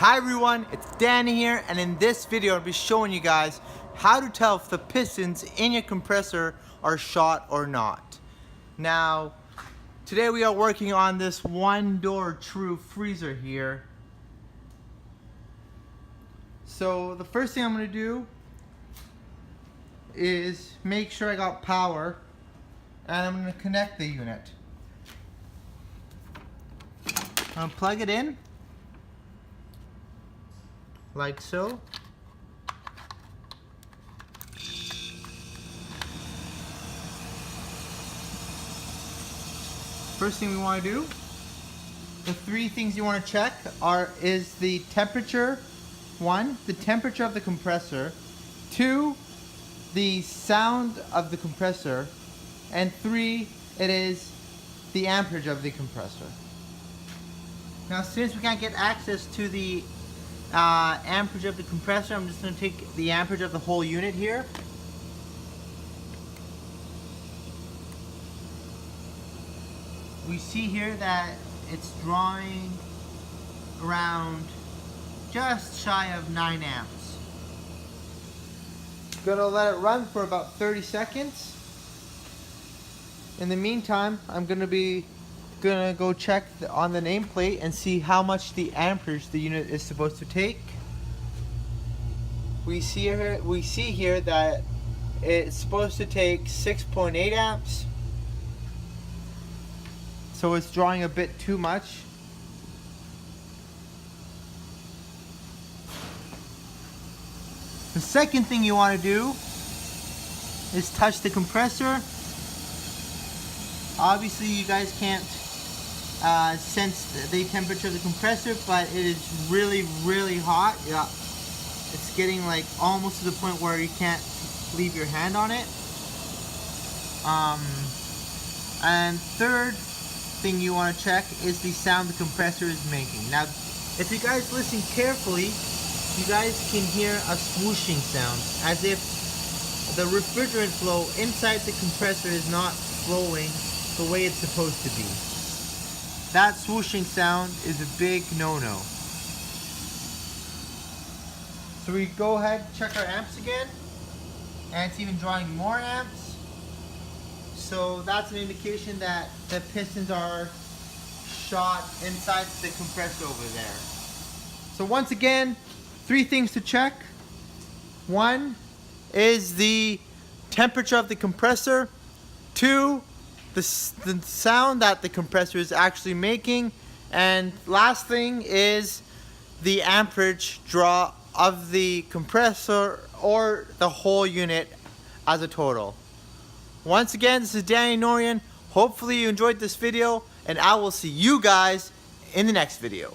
Hi everyone, it's Danny here, and in this video I'll be showing you guys how to tell if the pistons in your compressor are shot or not. Now, today we are working on this one-door true freezer here. So the first thing I'm going to do is make sure I got power, and I'm going to connect the unit. I'm going to plug it in like so. First thing we want to do, the three things you want to check is the temperature. 1, the temperature of the compressor. 2, the sound of the compressor. And 3, it is the amperage of the compressor. Now, since we can't get access to the amperage of the compressor, I'm just going to take the amperage of the whole unit here. We see here that it's drawing around just shy of 9 amps. Gonna let it run for about 30 seconds. In the meantime, I'm gonna go check on the nameplate and see how much the amperage the unit is supposed to take. We see here that it's supposed to take 6.8 amps. So it's drawing a bit too much. The second thing you want to do is touch the compressor. Obviously you guys can't sense the temperature of the compressor, but it is really hot. Yeah, it's getting like almost to the point where you can't leave your hand on it. And third thing you want to check is the sound the compressor is making. Now, if you guys listen carefully, you guys can hear a swooshing sound, as if the refrigerant flow inside the compressor is not flowing the way it's supposed to be. That swooshing sound is a big no-no. So we go ahead and check our amps again, and it's even drawing more amps. So that's an indication that the pistons are shot inside the compressor over there. So once again, 3 things to check. 1 is the temperature of the compressor. 2, the sound that the compressor is actually making. And last thing is the amperage draw of the compressor or the whole unit as a total. Once again, this is Dnoorian. Hopefully you enjoyed this video, and I will see you guys in the next video.